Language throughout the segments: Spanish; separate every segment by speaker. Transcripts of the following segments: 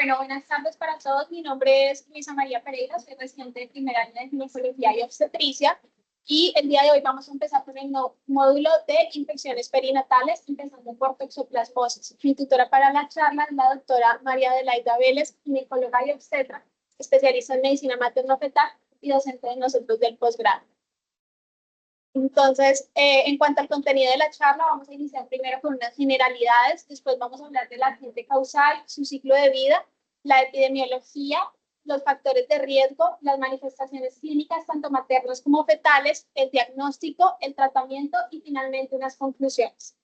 Speaker 1: Bueno, buenas tardes para todos. Mi nombre es Luisa María Pereira, soy residente de primer año de ginecología y obstetricia. Y el día de hoy vamos a empezar con el módulo de infecciones perinatales, empezando por toxoplasmosis. Mi tutora para la charla es la doctora María Adelaida Vélez, ginecóloga y obstetra, especialista en medicina materno-fetal y docente de nosotros del posgrado. Entonces, en cuanto al contenido de la charla, vamos a iniciar primero con unas generalidades, después vamos a hablar del agente causal, su ciclo de vida, la epidemiología, los factores de riesgo, las manifestaciones clínicas, tanto maternas como fetales, el diagnóstico, el tratamiento y finalmente unas conclusiones.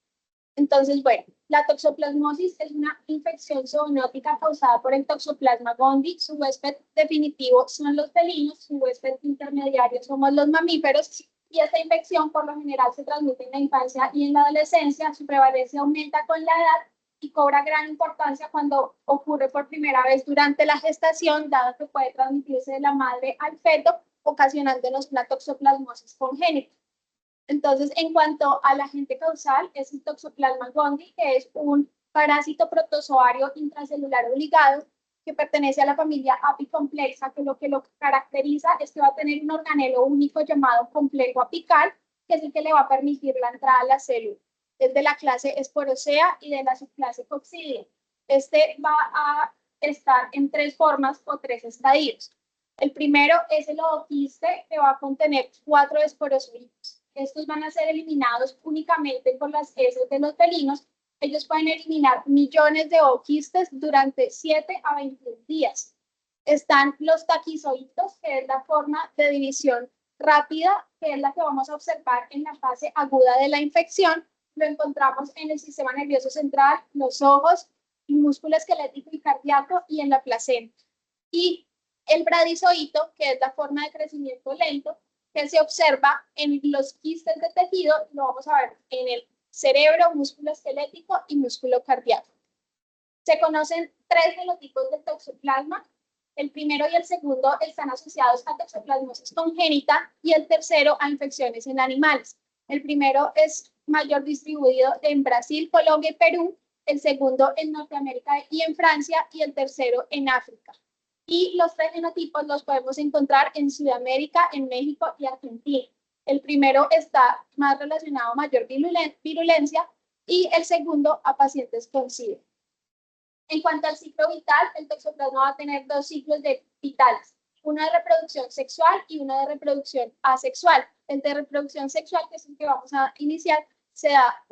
Speaker 1: Entonces, bueno, la toxoplasmosis es una infección zoonótica causada por el Toxoplasma gondii. Su huésped definitivo son los felinos, su huésped intermediario somos los mamíferos. Y esta infección por lo general se transmite en la infancia y en la adolescencia. Su prevalencia aumenta con la edad y cobra gran importancia cuando ocurre por primera vez durante la gestación, dado que puede transmitirse de la madre al feto, ocasionándonos la toxoplasmosis congénita. Entonces, en cuanto al agente causal, es el Toxoplasma gondii, que es un parásito protozoario intracelular obligado que pertenece a la familia apicomplexa, que lo caracteriza es que va a tener un organelo único llamado complejo apical, que es el que le va a permitir la entrada a la célula. Es de la clase Sporosea y de la subclase Coccidia. Este va a estar en tres formas o tres estadios. El primero es el ooquiste, que va a contener 4 esporocitos. Estos van a ser eliminados únicamente por las heces de los felinos. Ellos pueden eliminar millones de ooquistes durante 7 a 21 días. Están los taquizoitos, que es la forma de división rápida, que es la que vamos a observar en la fase aguda de la infección. Lo encontramos en el sistema nervioso central, los ojos, el músculo esquelético y cardíaco y en la placenta. Y el bradizoito, que es la forma de crecimiento lento, que se observa en los quistes de tejido, lo vamos a ver en el cerebro, músculo esquelético y músculo cardíaco. Se conocen 3 genotipos de toxoplasma. El primero y el segundo están asociados a toxoplasmosis congénita y el tercero a infecciones en animales. El primero es mayor distribuido en Brasil, Colombia y Perú, el segundo en Norteamérica y en Francia y el tercero en África. Y los 3 genotipos los podemos encontrar en Sudamérica, en México y Argentina. El primero está más relacionado a mayor virulencia y el segundo a pacientes con SIDA. En cuanto al ciclo vital, el toxoplasma va a tener 2 ciclos vitales, uno de reproducción sexual y uno de reproducción asexual. El de reproducción sexual, que es el que vamos a iniciar, se da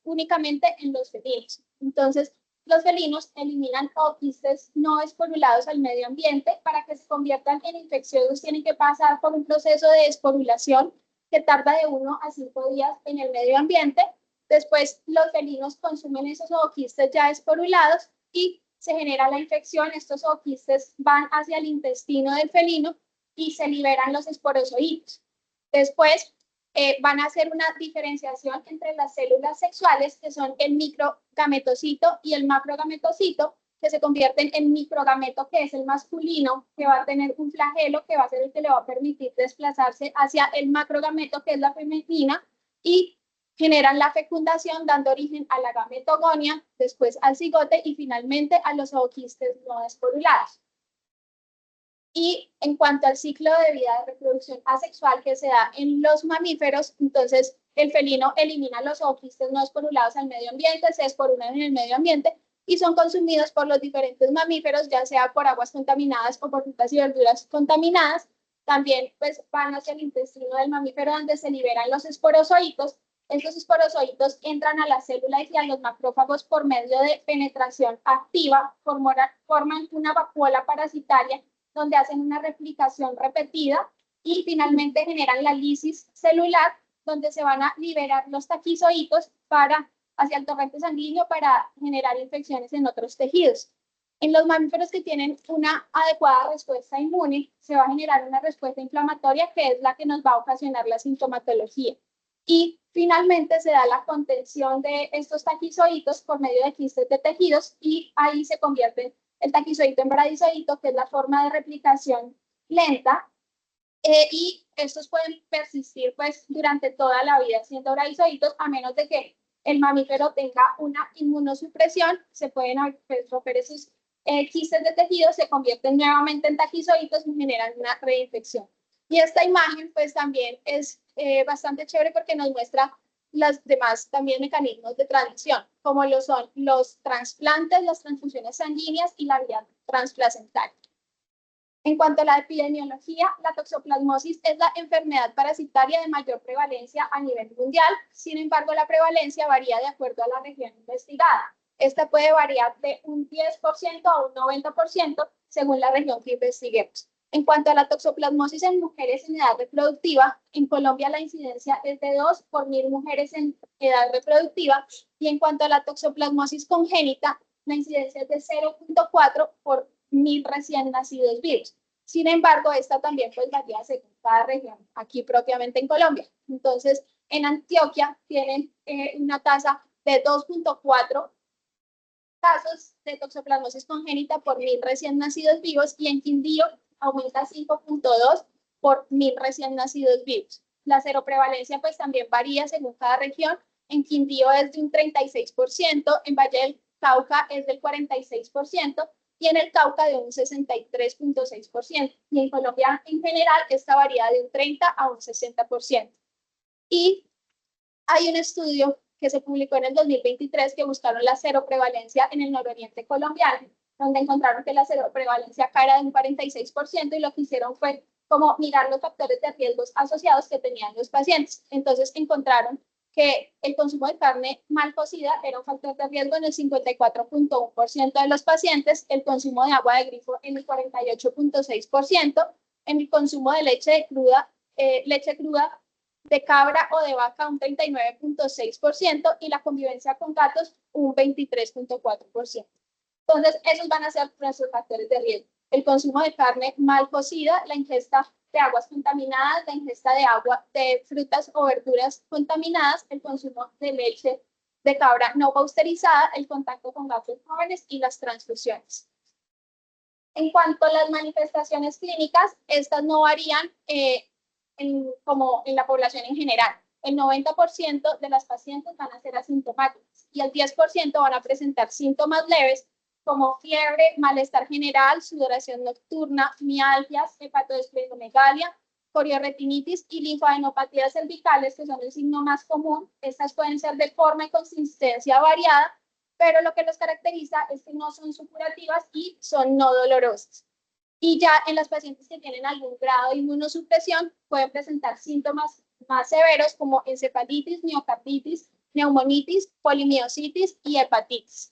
Speaker 1: únicamente en los felinos. Entonces, los felinos eliminan ooquistes no esporulados al medio ambiente. Para que se conviertan en infecciosos tienen que pasar por un proceso de esporulación que tarda de 1 a 5 días en el medio ambiente. Después los felinos consumen esos ooquistes ya esporulados y se genera la infección. Estos ooquistes van hacia el intestino del felino y se liberan los esporozoitos. Después van a hacer una diferenciación entre las células sexuales, que son el microgametocito y el macrogametocito, que se convierten en microgameto, que es el masculino, que va a tener un flagelo que va a ser el que le va a permitir desplazarse hacia el macrogameto, que es la femenina, y generan la fecundación, dando origen a la gametogonia, después al cigote y finalmente a los ooquistes no esporulados. Y en cuanto al ciclo de vida de reproducción asexual que se da en los mamíferos, entonces el felino elimina los ooquistes no esporulados al medio ambiente, se esporulan en el medio ambiente y son consumidos por los diferentes mamíferos, ya sea por aguas contaminadas o por frutas y verduras contaminadas. También pues, van hacia el intestino del mamífero, donde se liberan los esporozoitos. Estos esporozoitos entran a la célula y a los macrófagos por medio de penetración activa, forman una vacuola parasitaria donde hacen una replicación repetida y finalmente generan la lisis celular, donde se van a liberar los taquizoitos hacia el torrente sanguíneo para generar infecciones en otros tejidos. En los mamíferos que tienen una adecuada respuesta inmune, se va a generar una respuesta inflamatoria, que es la que nos va a ocasionar la sintomatología. Y finalmente se da la contención de estos taquizoitos por medio de quistes de tejidos y ahí se convierten el taquizoito en bradizoito, que es la forma de replicación lenta, y estos pueden persistir pues durante toda la vida siendo bradizoitos, a menos de que el mamífero tenga una inmunosupresión. Se pueden romper esos quistes de tejido se convierten nuevamente en taquizoides y generan una reinfección. Y esta imagen pues también es bastante chévere porque nos muestra los demás también mecanismos de transmisión, como lo son los trasplantes, las transfusiones sanguíneas y la vía transplacental. En cuanto a la epidemiología, la toxoplasmosis es la enfermedad parasitaria de mayor prevalencia a nivel mundial. Sin embargo, la prevalencia varía de acuerdo a la región investigada. Esta puede variar de un 10% a un 90% según la región que investiguemos. En cuanto a la toxoplasmosis en mujeres en edad reproductiva, en Colombia la incidencia es de 2 por 1000 mujeres en edad reproductiva, y en cuanto a la toxoplasmosis congénita, la incidencia es de 0.4 por 1000 recién nacidos vivos. Sin embargo, esta también pues varía según cada región, aquí propiamente en Colombia. Entonces, en Antioquia tienen una tasa de 2.4 casos de toxoplasmosis congénita por 1000 recién nacidos vivos, y en Quindío aumenta 5.2 por 1000 recién nacidos vivos. La seroprevalencia pues también varía según cada región. En Quindío es de un 36%, en Valle del Cauca es del 46%, y en el Cauca de un 63.6%. Y en Colombia en general esta varía de un 30 a un 60%. Y hay un estudio que se publicó en el 2023 que buscaron la seroprevalencia en el nororiente colombiano, donde encontraron que la seroprevalencia era de un 46%, y lo que hicieron fue como mirar los factores de riesgos asociados que tenían los pacientes. Entonces encontraron que el consumo de carne mal cocida era un factor de riesgo en el 54.1% de los pacientes, el consumo de agua de grifo en el 48.6%, en el consumo de leche cruda de cabra o de vaca un 39.6%, y la convivencia con gatos un 23.4%. Entonces, esos van a ser nuestros factores de riesgo: el consumo de carne mal cocida, la ingesta de aguas contaminadas, la ingesta de agua de frutas o verduras contaminadas, el consumo de leche de cabra no pasteurizada, el contacto con gatos jóvenes y las transfusiones. En cuanto a las manifestaciones clínicas, estas no varían como en la población en general. El 90% de las pacientes van a ser asintomáticas y el 10% van a presentar síntomas leves como fiebre, malestar general, sudoración nocturna, mialgias, hepatosplenomegalia, coriorretinitis y linfadenopatías cervicales, que son el signo más común. Estas pueden ser de forma y consistencia variada, pero lo que los caracteriza es que no son supurativas y son no dolorosas. Y ya en las pacientes que tienen algún grado de inmunosupresión pueden presentar síntomas más severos como encefalitis, miocarditis, neumonitis, polimiositis y hepatitis.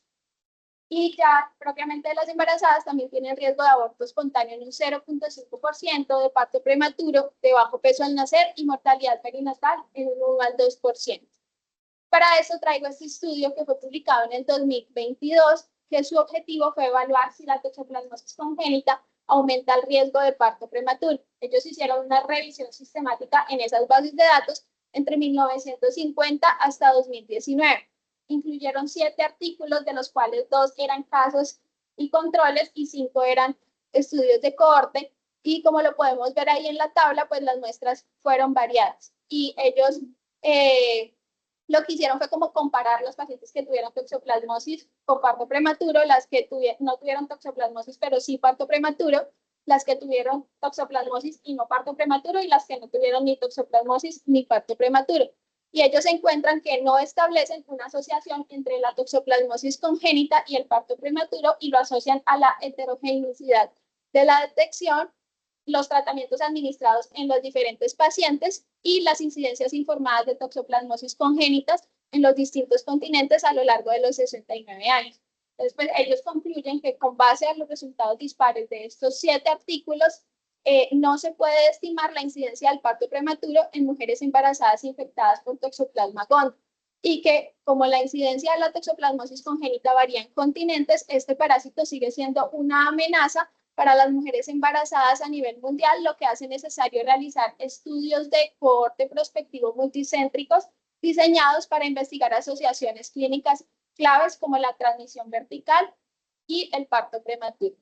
Speaker 1: Y ya propiamente de las embarazadas también tienen riesgo de aborto espontáneo en un 0.5%, de parto prematuro, de bajo peso al nacer y mortalidad perinatal en un 1 al 2%. Para eso traigo este estudio que fue publicado en el 2022, que su objetivo fue evaluar si la toxoplasmosis congénita aumenta el riesgo de parto prematuro. Ellos hicieron una revisión sistemática en esas bases de datos entre 1950 hasta 2019. Incluyeron 7 artículos, de los cuales 2 eran casos y controles y 5 eran estudios de cohorte. Y como lo podemos ver ahí en la tabla, pues las muestras fueron variadas. Y ellos lo que hicieron fue como comparar los pacientes que tuvieron toxoplasmosis con parto prematuro, las que no tuvieron toxoplasmosis pero sí parto prematuro, las que tuvieron toxoplasmosis y no parto prematuro, y las que no tuvieron ni toxoplasmosis ni parto prematuro. Y ellos encuentran que no establecen una asociación entre la toxoplasmosis congénita y el parto prematuro, y lo asocian a la heterogeneidad de la detección, los tratamientos administrados en los diferentes pacientes y las incidencias informadas de toxoplasmosis congénitas en los distintos continentes a lo largo de los 69 años. Entonces, pues, ellos concluyen que con base a los resultados dispares de estos 7 artículos, no se puede estimar la incidencia del parto prematuro en mujeres embarazadas infectadas por Toxoplasma gondii, y que como la incidencia de la toxoplasmosis congénita varía en continentes, este parásito sigue siendo una amenaza para las mujeres embarazadas a nivel mundial, lo que hace necesario realizar estudios de cohorte prospectivo multicéntricos diseñados para investigar asociaciones clínicas claves como la transmisión vertical y el parto prematuro.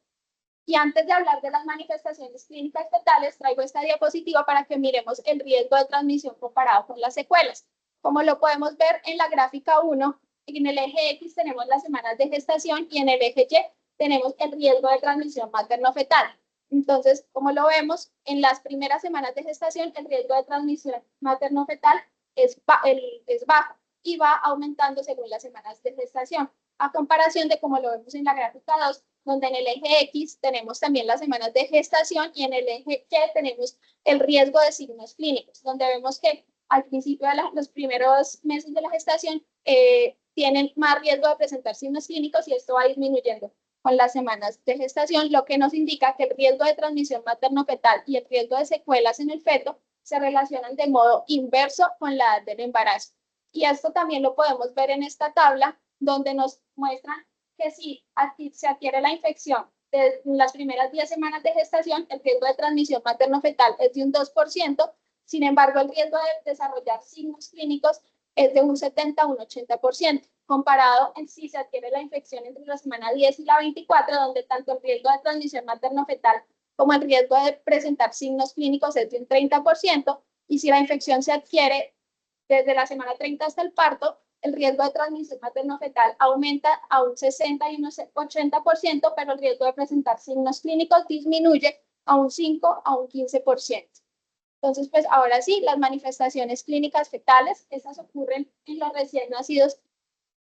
Speaker 1: Y antes de hablar de las manifestaciones clínicas fetales, traigo esta diapositiva para que miremos el riesgo de transmisión comparado con las secuelas. Como lo podemos ver en la gráfica 1, en el eje X tenemos las semanas de gestación y en el eje Y tenemos el riesgo de transmisión materno-fetal. Entonces, como lo vemos, en las primeras semanas de gestación, el riesgo de transmisión materno-fetal es bajo y va aumentando según las semanas de gestación, a comparación de como lo vemos en la gráfica 2, donde en el eje X tenemos también las semanas de gestación y en el eje Y tenemos el riesgo de signos clínicos, donde vemos que al principio de los primeros meses de la gestación tienen más riesgo de presentar signos clínicos y esto va disminuyendo con las semanas de gestación, lo que nos indica que el riesgo de transmisión materno-fetal y el riesgo de secuelas en el feto se relacionan de modo inverso con la edad del embarazo. Y esto también lo podemos ver en esta tabla, donde nos muestran que si se adquiere la infección de las primeras 10 semanas de gestación, el riesgo de transmisión materno-fetal es de un 2%, sin embargo, el riesgo de desarrollar signos clínicos es de un 70 a un 80%, comparado en si se adquiere la infección entre la semana 10 y la 24, donde tanto el riesgo de transmisión materno-fetal como el riesgo de presentar signos clínicos es de un 30%, y si la infección se adquiere desde la semana 30 hasta el parto, el riesgo de transmisión materno-fetal aumenta a un 60 y un 80%, pero el riesgo de presentar signos clínicos disminuye a un 5 a un 15%. Entonces, pues ahora sí, las manifestaciones clínicas fetales, estas ocurren en los recién nacidos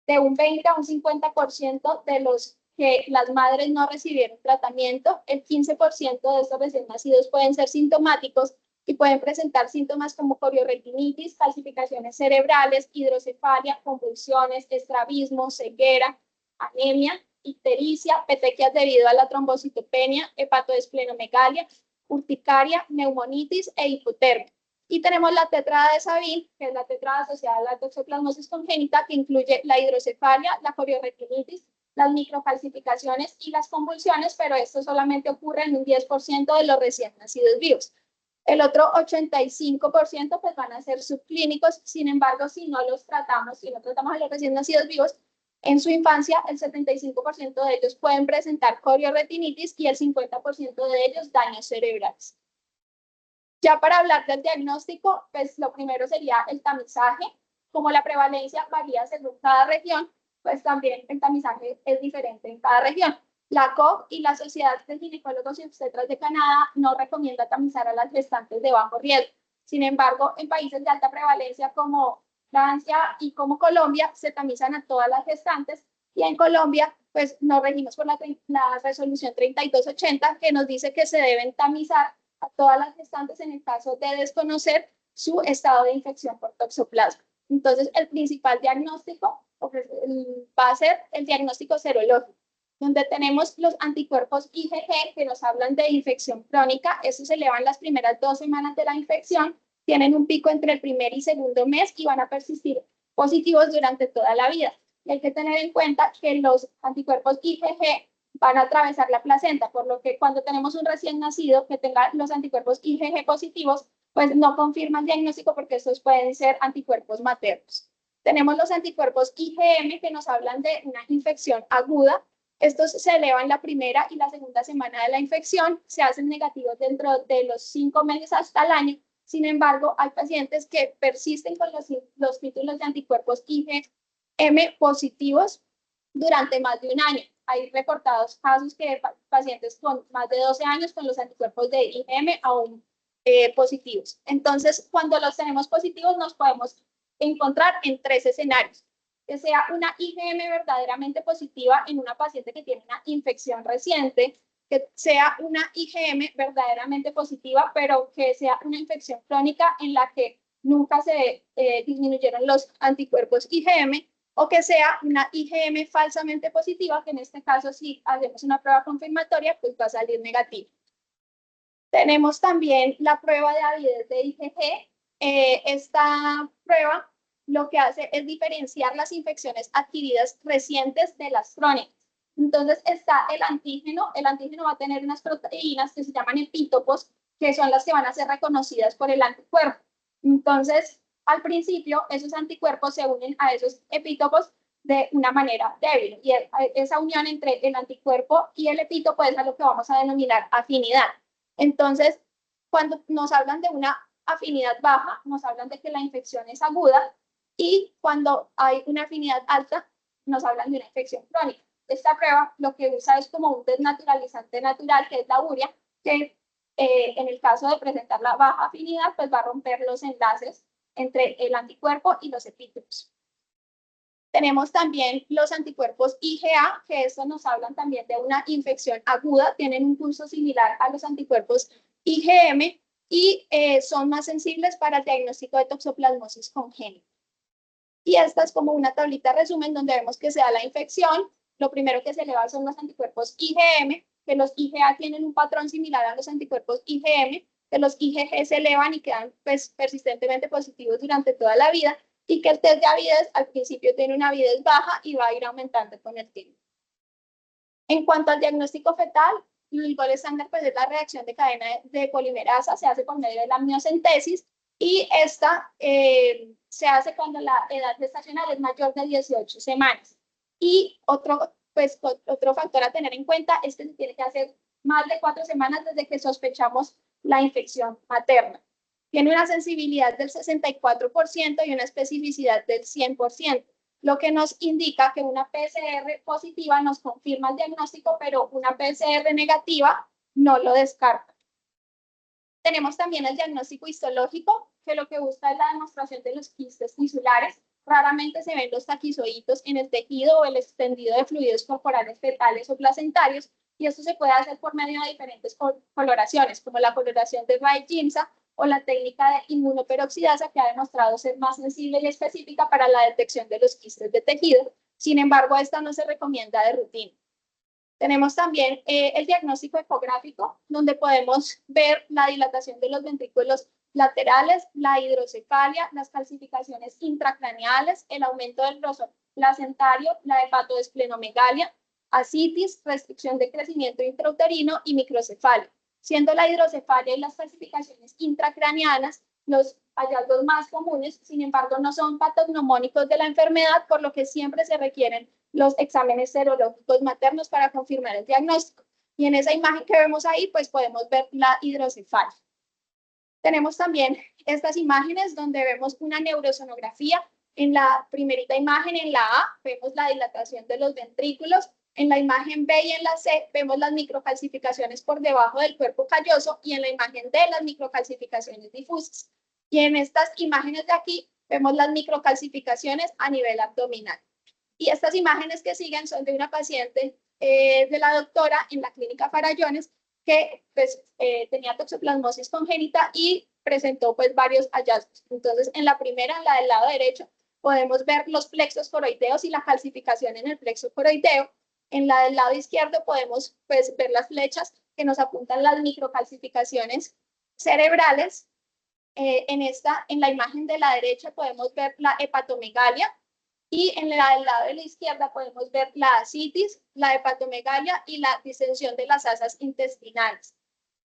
Speaker 1: de un 20 a un 50% de los que las madres no recibieron tratamiento. El 15% de estos recién nacidos pueden ser sintomáticos y pueden presentar síntomas como coriorretinitis, calcificaciones cerebrales, hidrocefalia, convulsiones, estrabismo, ceguera, anemia, ictericia, petequias debido a la trombocitopenia, hepatodesplenomegalia, urticaria, neumonitis e hipotermia. Y tenemos la tetrada de Sabin, que es la tetrada asociada a la toxoplasmosis congénita, que incluye la hidrocefalia, la coriorretinitis, las microcalcificaciones y las convulsiones, pero esto solamente ocurre en un 10% de los recién nacidos vivos. El otro 85% pues van a ser subclínicos, sin embargo, si no los tratamos, si no tratamos a los recién nacidos vivos, en su infancia el 75% de ellos pueden presentar coriorretinitis y el 50% de ellos daños cerebrales. Ya para hablar del diagnóstico, pues lo primero sería el tamizaje. Como la prevalencia varía según cada región, pues también el tamizaje es diferente en cada región. La COG y la Sociedad de Ginecólogos y Obstetras de Canadá no recomienda tamizar a las gestantes de bajo riesgo. Sin embargo, en países de alta prevalencia como Francia y como Colombia, se tamizan a todas las gestantes, y en Colombia, pues nos regimos por la resolución 3280, que nos dice que se deben tamizar a todas las gestantes en el caso de desconocer su estado de infección por toxoplasma. Entonces, el principal diagnóstico va a ser el diagnóstico serológico, donde tenemos los anticuerpos IgG que nos hablan de infección crónica. Estos se elevan las primeras 2 semanas de la infección, tienen un pico entre el primer y segundo mes y van a persistir positivos durante toda la vida. Y hay que tener en cuenta que los anticuerpos IgG van a atravesar la placenta, por lo que cuando tenemos un recién nacido que tenga los anticuerpos IgG positivos, pues no confirman diagnóstico porque estos pueden ser anticuerpos maternos. Tenemos los anticuerpos IgM que nos hablan de una infección aguda. Estos se elevan la primera y la segunda semana de la infección, se hacen negativos dentro de los 5 meses hasta el año. Sin embargo, hay pacientes que persisten con los títulos de anticuerpos IgM positivos durante más de un año. Hay reportados casos que pacientes con más de 12 años con los anticuerpos de IgM aún positivos. Entonces, cuando los tenemos positivos, nos podemos encontrar en 3 escenarios. Que sea una IgM verdaderamente positiva en una paciente que tiene una infección reciente, que sea una IgM verdaderamente positiva, pero que sea una infección crónica en la que nunca se disminuyeron los anticuerpos IgM, o que sea una IgM falsamente positiva, que en este caso, si hacemos una prueba confirmatoria, pues va a salir negativa. Tenemos también la prueba de avidez de IgG. Esta prueba lo que hace es diferenciar las infecciones adquiridas recientes de las crónicas. Entonces está el antígeno va a tener unas proteínas que se llaman epítopos, que son las que van a ser reconocidas por el anticuerpo. Entonces, al principio, esos anticuerpos se unen a esos epítopos de una manera débil, y esa unión entre el anticuerpo y el epítopo es a lo que vamos a denominar afinidad. Entonces, cuando nos hablan de una afinidad baja, nos hablan de que la infección es aguda, y cuando hay una afinidad alta, nos hablan de una infección crónica. esta prueba lo que usa es como un desnaturalizante natural, que es la urea, que en el caso de presentar la baja afinidad, pues va a romper los enlaces entre el anticuerpo y los epítopos. Tenemos también los anticuerpos IgA, que estos nos hablan también de una infección aguda, tienen un curso similar a los anticuerpos IgM y son más sensibles para el diagnóstico de toxoplasmosis congénita. Y esta es como una tablita resumen donde vemos que se da la infección. Lo primero que se eleva son los anticuerpos IgM, que los IgA tienen un patrón similar a los anticuerpos IgM, que los IgG se elevan y quedan pues, persistentemente positivos durante toda la vida, y que el test de avidez al principio tiene una avidez baja y va a ir aumentando con el tiempo. En cuanto al diagnóstico fetal, el gol estándar pues, es la reacción de cadena de polimerasa, se hace por medio de la amniocentesis, y esta se hace cuando la edad gestacional es mayor de 18 semanas. Y otro factor a tener en cuenta es que se tiene que hacer más de 4 semanas desde que sospechamos la infección materna. Tiene una sensibilidad del 64% y una especificidad del 100%, lo que nos indica que una PCR positiva nos confirma el diagnóstico, pero una PCR negativa no lo descarta. Tenemos también el diagnóstico histológico, que lo que busca es la demostración de los quistes tisulares. Raramente se ven los taquizoitos en el tejido o el extendido de fluidos corporales fetales o placentarios, y esto se puede hacer por medio de diferentes coloraciones, como la coloración de Wright-Giemsa o la técnica de inmunoperoxidasa, que ha demostrado ser más sensible y específica para la detección de los quistes de tejido. Sin embargo, esta no se recomienda de rutina. Tenemos también el diagnóstico ecográfico, donde podemos ver la dilatación de los ventrículos laterales, la hidrocefalia, las calcificaciones intracraneales, el aumento del grosor placentario, la hepatodesplenomegalia, ascitis, restricción de crecimiento intrauterino y microcefalia. Siendo la hidrocefalia y las calcificaciones intracraneanas los hallazgos más comunes, sin embargo no son patognomónicos de la enfermedad, por lo que siempre se requieren los exámenes serológicos maternos para confirmar el diagnóstico. Y en esa imagen que vemos ahí, pues podemos ver la hidrocefalia. Tenemos también estas imágenes donde vemos una neurosonografía. En la primerita imagen, en la A, vemos la dilatación de los ventrículos. En la imagen B y en la C vemos las microcalcificaciones por debajo del cuerpo calloso, y en la imagen D las microcalcificaciones difusas. Y en estas imágenes de aquí vemos las microcalcificaciones a nivel abdominal. Y estas imágenes que siguen son de una paciente de la doctora en la clínica Farallones que pues, tenía toxoplasmosis congénita y presentó pues varios hallazgos. Entonces, en la primera, en la del lado derecho, podemos ver los plexos coroideos y la calcificación en el plexo coroideo. En la del lado izquierdo podemos pues, ver las flechas que nos apuntan las microcalcificaciones cerebrales. En la imagen de la derecha podemos ver la hepatomegalia, y en la del lado de la izquierda podemos ver la ascitis, la hepatomegalia y la distensión de las asas intestinales.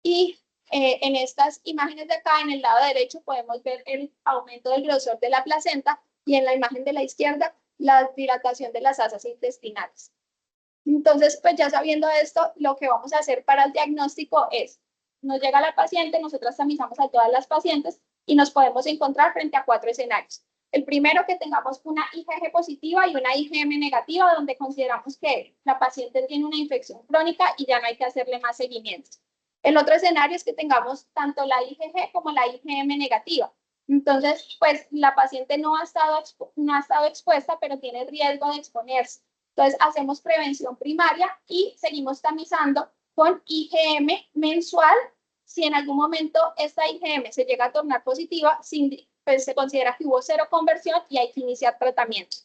Speaker 1: Y en estas imágenes de acá, en el lado derecho, podemos ver el aumento del grosor de la placenta, y en la imagen de la izquierda, la dilatación de las asas intestinales. Entonces, pues ya sabiendo esto, lo que vamos a hacer para el diagnóstico es, nos llega la paciente, nosotras tamizamos a todas las pacientes y nos podemos encontrar frente a 4 escenarios. El primero, que tengamos una IgG positiva y una IgM negativa, donde consideramos que la paciente tiene una infección crónica y ya no hay que hacerle más seguimiento. El otro escenario es que tengamos tanto la IgG como la IgM negativa. Entonces, pues la paciente no ha estado expuesta, pero tiene riesgo de exponerse. Entonces, hacemos prevención primaria y seguimos tamizando con IgM mensual. Si en algún momento esta IgM se llega a tornar positiva, pues se considera que hubo 0 conversión y hay que iniciar tratamiento.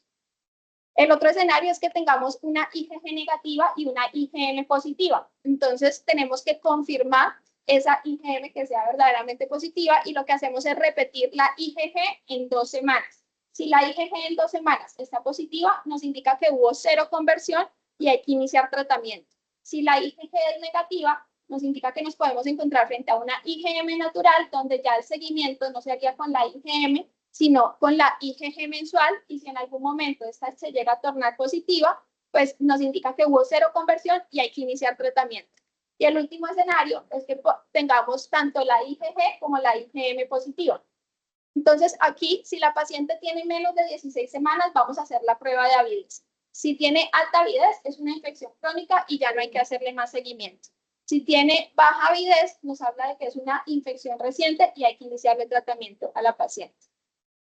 Speaker 1: El otro escenario es que tengamos una IgG negativa y una IgM positiva. Entonces, tenemos que confirmar esa IgM que sea verdaderamente positiva, y lo que hacemos es repetir la IgG en 2 semanas. Si la IgG en 2 semanas está positiva, nos indica que hubo 0 conversión y hay que iniciar tratamiento. Si la IgG es negativa, nos indica que nos podemos encontrar frente a una IgM natural, donde ya el seguimiento no se haría con la IgM, sino con la IgG mensual, y si en algún momento esta se llega a tornar positiva, pues nos indica que hubo 0 conversión y hay que iniciar tratamiento. Y el último escenario es que tengamos tanto la IgG como la IgM positiva. Entonces, aquí, si la paciente tiene menos de 16 semanas, vamos a hacer la prueba de avidez. Si tiene alta avidez, es una infección crónica y ya no hay que hacerle más seguimiento. Si tiene baja avidez, nos habla de que es una infección reciente y hay que iniciarle el tratamiento a la paciente.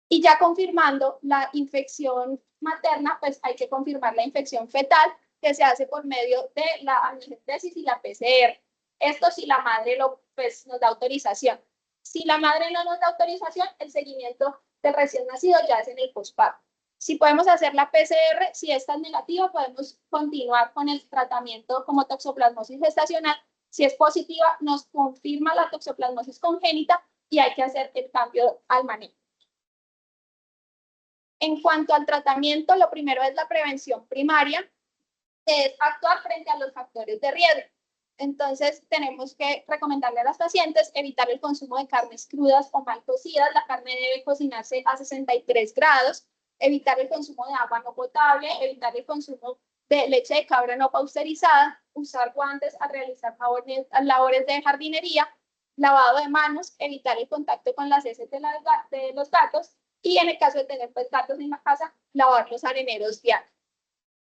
Speaker 1: Y ya confirmando la infección materna, pues hay que confirmar la infección fetal, que se hace por medio de la amniocentresis y la PCR. Esto si la madre pues, nos da autorización. Si la madre no nos da autorización, el seguimiento del recién nacido ya es en el posparto. Si podemos hacer la PCR, si esta es negativa, podemos continuar con el tratamiento como toxoplasmosis gestacional. Si es positiva, nos confirma la toxoplasmosis congénita y hay que hacer el cambio al manejo. En cuanto al tratamiento, lo primero es la prevención primaria, que es actuar frente a los factores de riesgo. Entonces, tenemos que recomendarle a las pacientes evitar el consumo de carnes crudas o mal cocidas. La carne debe cocinarse a 63 grados. Evitar el consumo de agua no potable. Evitar el consumo de leche de cabra no pasteurizada. Usar guantes al realizar labores de jardinería. Lavado de manos. Evitar el contacto con las heces de los gatos. Y en el caso de tener pues, gatos en la casa, lavar los areneros diarios.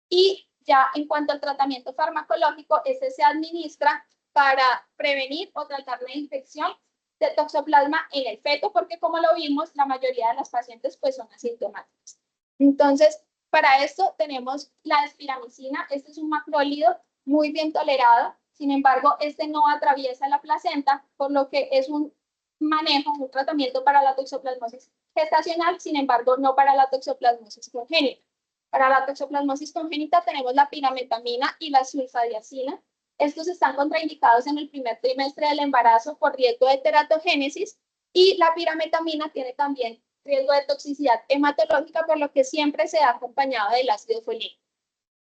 Speaker 1: Y ya en cuanto al tratamiento farmacológico, este se administra para prevenir o tratar la infección de toxoplasma en el feto, porque como lo vimos, la mayoría de las pacientes pues son asintomáticas. Entonces, para esto tenemos la espiramicina. Este es un macrólido muy bien tolerado. Sin embargo, este no atraviesa la placenta, por lo que es un manejo, un tratamiento para la toxoplasmosis gestacional, sin embargo, no para la toxoplasmosis congénita. Para la toxoplasmosis congénita tenemos la pirametamina y la sulfadiazina. Estos están contraindicados en el primer trimestre del embarazo por riesgo de teratogénesis y la pirametamina tiene también riesgo de toxicidad hematológica, por lo que siempre se da acompañado del ácido folínico.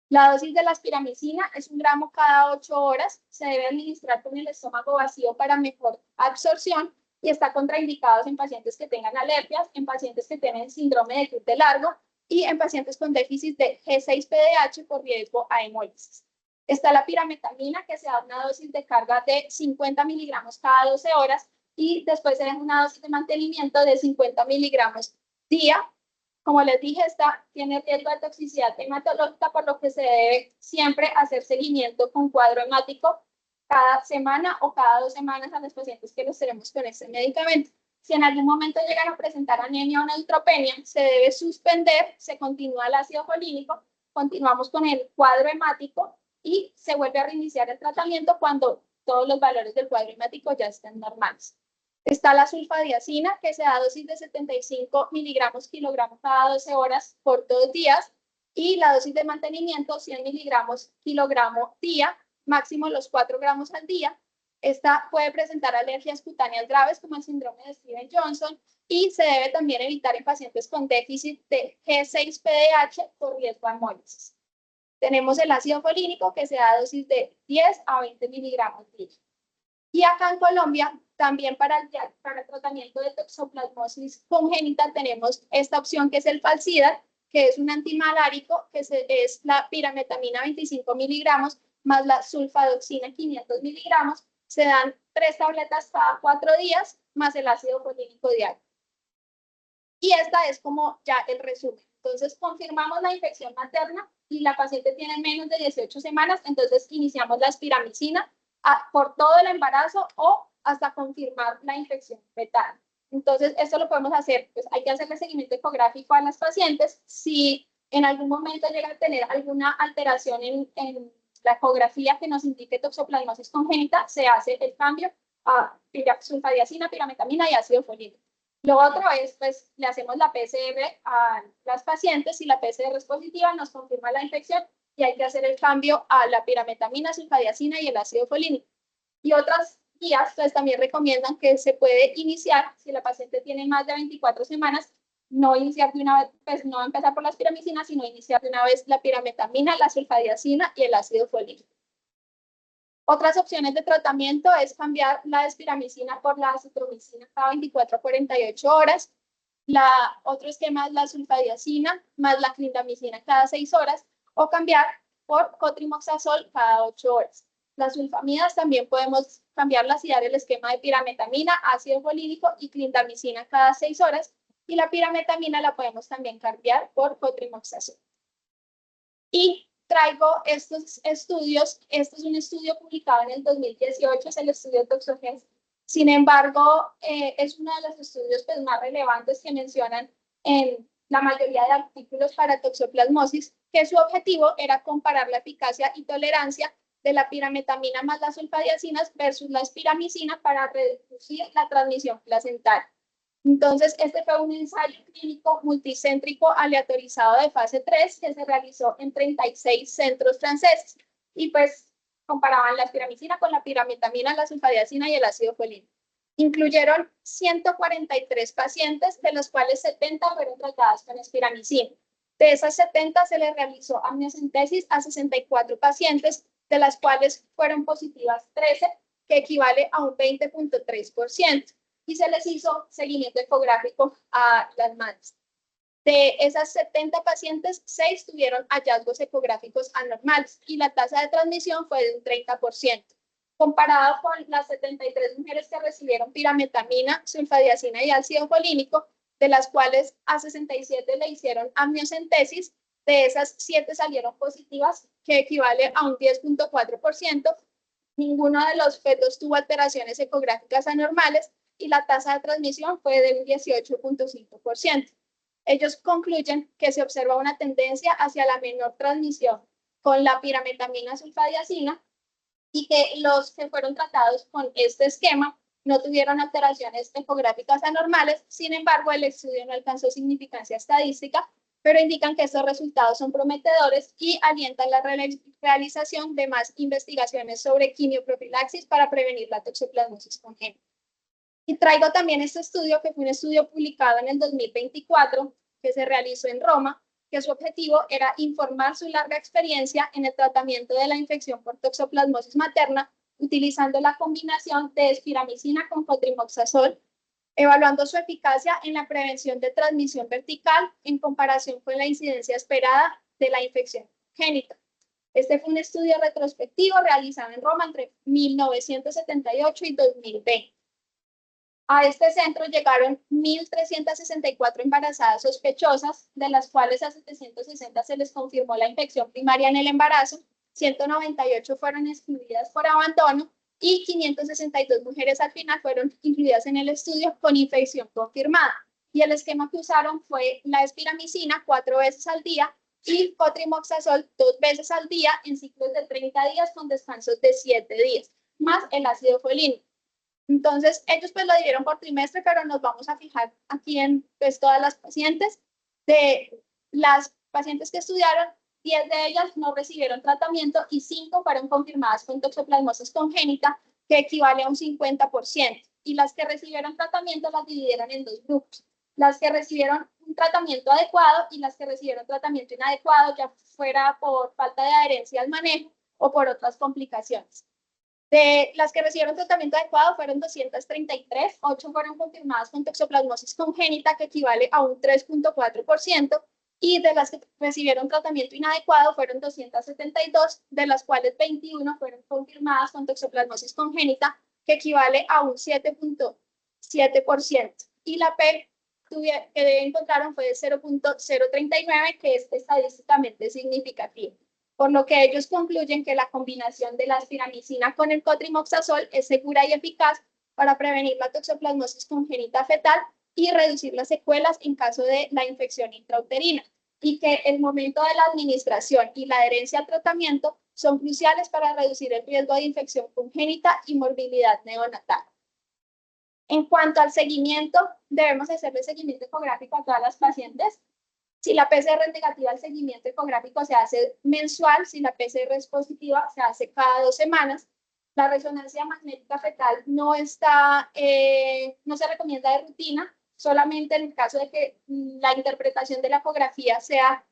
Speaker 1: La dosis de la espiramicina es 1 gramo cada 8 horas. Se debe administrar con el estómago vacío para mejor absorción y está contraindicado en pacientes que tengan alergias, en pacientes que tienen síndrome de Creutzfeldt largo y en pacientes con déficit de G6-PDH por riesgo a hemólisis. Está la pirametamina, que se da una dosis de carga de 50 miligramos cada 12 horas y después se da una dosis de mantenimiento de 50 miligramos día. Como les dije, esta tiene riesgo de toxicidad hematológica, por lo que se debe siempre hacer seguimiento con cuadro hemático cada semana o cada 2 semanas a los pacientes que los tenemos con este medicamento. Si en algún momento llegan a presentar anemia o neutropenia, se debe suspender, se continúa el ácido folínico, continuamos con el cuadro hemático y se vuelve a reiniciar el tratamiento cuando todos los valores del cuadro hemático ya estén normales. Está la sulfadiazina, que se da dosis de 75 miligramos kilogramo cada 12 horas por 2 días, y la dosis de mantenimiento 100 miligramos kilogramo día, máximo los 4 gramos al día. Esta puede presentar alergias cutáneas graves como el síndrome de Stevens-Johnson y se debe también evitar en pacientes con déficit de G6-PDH por riesgo a hemólisis. Tenemos el ácido folínico, que se da dosis de 10 a 20 miligramos día. Y acá en Colombia, también para el tratamiento de toxoplasmosis congénita, tenemos esta opción que es el Falsidar, que es un antimalárico, que es la pirametamina 25 miligramos más la sulfadoxina 500 miligramos. Se dan 3 tabletas cada 4 días, más el ácido folínico diario. Y esta es como ya el resumen. Entonces, confirmamos la infección materna y la paciente tiene menos de 18 semanas, entonces iniciamos la espiramicina por todo el embarazo o hasta confirmar la infección fetal. Entonces, esto lo podemos hacer, pues hay que hacerle seguimiento ecográfico a las pacientes. Si en algún momento llega a tener alguna alteración en la ecografía que nos indique toxoplasmosis congénita, se hace el cambio a sulfadiazina, pirametamina y ácido folínico. Lo otro es, pues, le hacemos la PCR a las pacientes. Si la PCR es positiva, nos confirma la infección y hay que hacer el cambio a la pirametamina, sulfadiazina y el ácido folínico. Y otras guías, pues, también recomiendan que se puede iniciar, si la paciente tiene más de 24 semanas, no iniciar de una vez, pues, no empezar por la espiramicina, sino iniciar de una vez la pirametamina, la sulfadiazina y el ácido folínico. Otras opciones de tratamiento es cambiar la espiramicina por la acitromicina cada 24 a 48 horas. Otro esquema es la sulfadiazina más la clindamicina cada 6 horas o cambiar por cotrimoxazol cada 8 horas. Las sulfamidas también podemos cambiarlas y dar el esquema de pirametamina, ácido folínico y clindamicina cada 6 horas. Y la pirametamina la podemos también cambiar por cotrimoxazol. Y traigo estos estudios. Este es un estudio publicado en el 2018, es el estudio Toxogens. Sin embargo, es uno de los estudios pues, más relevantes que mencionan en la mayoría de artículos para toxoplasmosis, que su objetivo era comparar la eficacia y tolerancia de la pirametamina más las sulfadiazinas versus la espiramicina para reducir la transmisión placentaria. Entonces, este fue un ensayo clínico multicéntrico aleatorizado de fase 3 que se realizó en 36 centros franceses. Y pues comparaban la espiramicina con la pirametamina, la sulfadiazina y el ácido folínico. Incluyeron 143 pacientes, de los cuales 70 fueron tratadas con espiramicina. De esas 70 se les realizó amniocentesis a 64 pacientes, de las cuales fueron positivas 13, que equivale a un 20.3%. Y se les hizo seguimiento ecográfico a las madres. De esas 70 pacientes, 6 tuvieron hallazgos ecográficos anormales y la tasa de transmisión fue de un 30%. Comparado con las 73 mujeres que recibieron pirametamina, sulfadiazina y ácido folínico, de las cuales a 67 le hicieron amniocentesis, de esas 7 salieron positivas, que equivale a un 10.4%. Ninguno de los fetos tuvo alteraciones ecográficas anormales y la tasa de transmisión fue de un 18.5%. Ellos concluyen que se observa una tendencia hacia la menor transmisión con la pirametamina sulfadiazina y que los que fueron tratados con este esquema no tuvieron alteraciones ecográficas anormales. Sin embargo, el estudio no alcanzó significancia estadística, pero indican que estos resultados son prometedores y alientan la realización de más investigaciones sobre quimioprofilaxis para prevenir la toxoplasmosis congénita. Y traigo también este estudio, que fue un estudio publicado en el 2024, que se realizó en Roma, que su objetivo era informar su larga experiencia en el tratamiento de la infección por toxoplasmosis materna, utilizando la combinación de espiramicina con cotrimoxazol, evaluando su eficacia en la prevención de transmisión vertical en comparación con la incidencia esperada de la infección congénita. Este fue un estudio retrospectivo realizado en Roma entre 1978 y 2020. A este centro llegaron 1.364 embarazadas sospechosas, de las cuales a 760 se les confirmó la infección primaria en el embarazo, 198 fueron excluidas por abandono y 562 mujeres al final fueron incluidas en el estudio con infección confirmada. Y el esquema que usaron fue la espiramicina 4 veces al día y cotrimoxazol 2 veces al día en ciclos de 30 días con descansos de 7 días, más el ácido folínico. Entonces, ellos pues lo dividieron por trimestre, pero nos vamos a fijar aquí en pues, todas las pacientes. De las pacientes que estudiaron, 10 de ellas no recibieron tratamiento y 5 fueron confirmadas con toxoplasmosis congénita, que equivale a un 50%. Y las que recibieron tratamiento las dividieron en 2 grupos. Las que recibieron un tratamiento adecuado y las que recibieron tratamiento inadecuado, ya fuera por falta de adherencia al manejo o por otras complicaciones. De las que recibieron tratamiento adecuado fueron 233, 8 fueron confirmadas con toxoplasmosis congénita, que equivale a un 3.4%, y de las que recibieron tratamiento inadecuado fueron 272, de las cuales 21 fueron confirmadas con toxoplasmosis congénita, que equivale a un 7.7%. Y la P que encontraron fue de 0.039, que es estadísticamente significativo. Por lo que ellos concluyen que la combinación de la espiramicina con el cotrimoxazol es segura y eficaz para prevenir la toxoplasmosis congénita fetal y reducir las secuelas en caso de la infección intrauterina, y que el momento de la administración y la adherencia al tratamiento son cruciales para reducir el riesgo de infección congénita y morbilidad neonatal. En cuanto al seguimiento, debemos hacerle seguimiento ecográfico a todas las pacientes. Si la PCR es negativa, el seguimiento ecográfico se hace mensual. Si la PCR es positiva, se hace cada 2 semanas. La resonancia magnética fetal no se recomienda de rutina, solamente en el caso de que la interpretación de la ecografía sea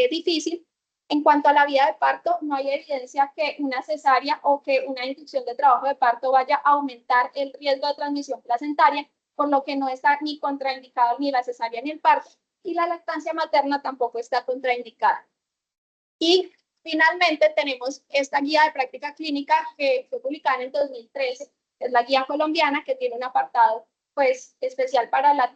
Speaker 1: difícil. En cuanto a la vía de parto, no hay evidencia que una cesárea o que una inducción de trabajo de parto vaya a aumentar el riesgo de transmisión placentaria, por lo que no está ni contraindicado ni la cesárea ni el parto. Y la lactancia materna tampoco está contraindicada. Y finalmente tenemos esta guía de práctica clínica que fue publicada en el 2013, es la guía colombiana, que tiene un apartado pues especial para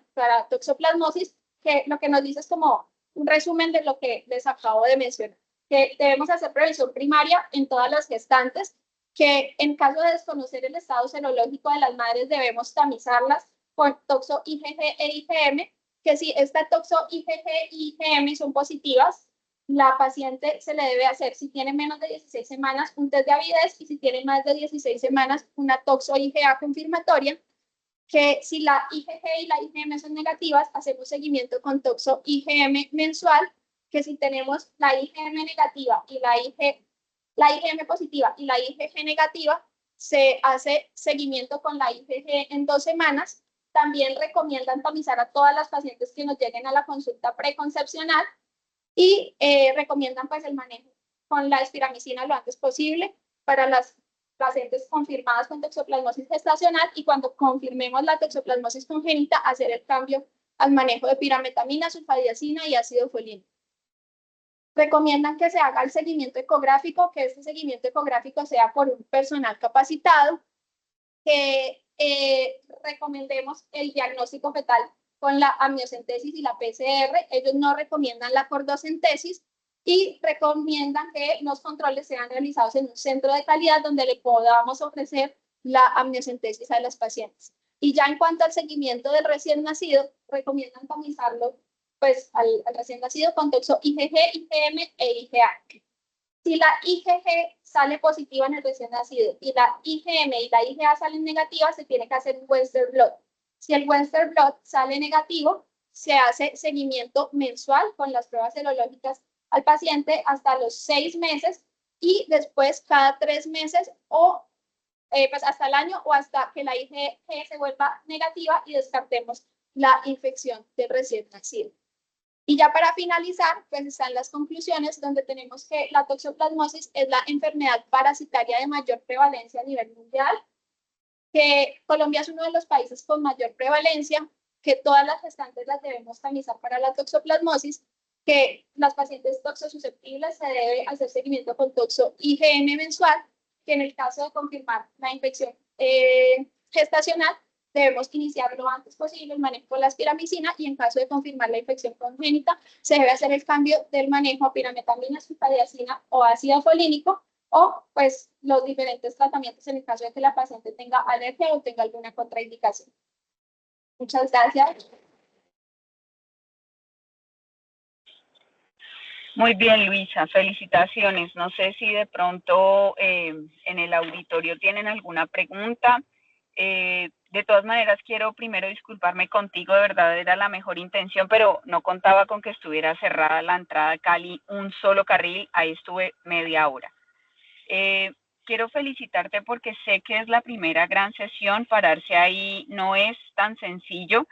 Speaker 1: toxoplasmosis, que lo que nos dice es como un resumen de lo que les acabo de mencionar. que debemos hacer prevención primaria en todas las gestantes, que en caso de desconocer el estado serológico de las madres debemos tamizarlas por toxo IgG e IgM, que si esta toxo IgG y IgM son positivas, la paciente se le debe hacer, si tiene menos de 16 semanas, un test de avidez, y si tiene más de 16 semanas, una toxo IgA confirmatoria, que si la IgG y la IgM son negativas, hacemos seguimiento con toxo IgM mensual, que si tenemos la IgM negativa y la IgM positiva y la IgG negativa, se hace seguimiento con la IgG en 2 semanas. También recomiendan tamizar a todas las pacientes que nos lleguen a la consulta preconcepcional y recomiendan pues el manejo con la espiramicina lo antes posible para las pacientes confirmadas con toxoplasmosis gestacional, y cuando confirmemos la toxoplasmosis congénita, hacer el cambio al manejo de pirametamina, sulfadiazina y ácido folínico. Recomiendan que se haga el seguimiento ecográfico, que este seguimiento ecográfico sea por un personal capacitado, que recomendemos el diagnóstico fetal con la amniocentesis y la PCR. Ellos no recomiendan la cordocentesis y recomiendan que los controles sean realizados en un centro de calidad donde le podamos ofrecer la amniocentesis a las pacientes. Y ya en cuanto al seguimiento del recién nacido, recomiendan tamizarlo pues, al recién nacido con toxo IgG, IgM e IgA. Si la IgG sale positiva en el recién nacido y la IgM y la IgA salen negativas, se tiene que hacer un Western blot. Si el Western blot sale negativo, se hace seguimiento mensual con las pruebas serológicas al paciente hasta los 6 meses y después cada 3 meses o pues hasta el año o hasta que la IgG se vuelva negativa y descartemos la infección del recién nacido. Y ya para finalizar, pues están las conclusiones donde tenemos que la toxoplasmosis es la enfermedad parasitaria de mayor prevalencia a nivel mundial, que Colombia es uno de los países con mayor prevalencia, que todas las gestantes las debemos tamizar para la toxoplasmosis, que las pacientes toxosusceptibles se debe hacer seguimiento con toxo IgM mensual, que en el caso de confirmar la infección gestacional, debemos iniciar lo antes posible el manejo con la espiramicina, y en caso de confirmar la infección congénita, se debe hacer el cambio del manejo a pirametamina, sulfadiazina o ácido folínico, o pues los diferentes tratamientos en el caso de que la paciente tenga alergia o tenga alguna contraindicación. Muchas gracias.
Speaker 2: Muy bien, Luisa, felicitaciones. No sé si de pronto en el auditorio tienen alguna pregunta. De todas maneras, quiero primero disculparme contigo, de verdad era la mejor intención, pero no contaba con que estuviera cerrada la entrada a Cali, un solo carril, ahí estuve media hora. Quiero felicitarte porque sé que es la primera gran sesión, pararse ahí no es tan sencillo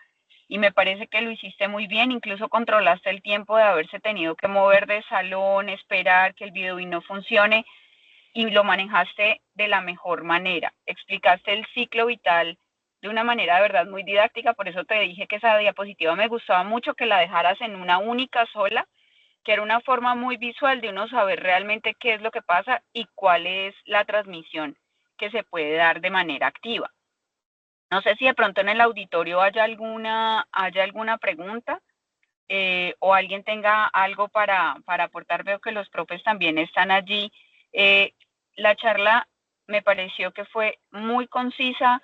Speaker 2: y me parece que lo hiciste muy bien, incluso controlaste el tiempo de haberse tenido que mover de salón, esperar que el video no funcione y lo manejaste de la mejor manera. Explicaste el ciclo vital de una manera de verdad muy didáctica, por eso te dije que esa diapositiva me gustaba mucho, que la dejaras en una única sola, que era una forma muy visual de uno saber realmente qué es lo que pasa y cuál es la transmisión que se puede dar de manera activa. No sé si de pronto en el auditorio haya alguna pregunta o alguien tenga algo para aportar. Veo que los profes también están allí. La charla me pareció que fue muy concisa,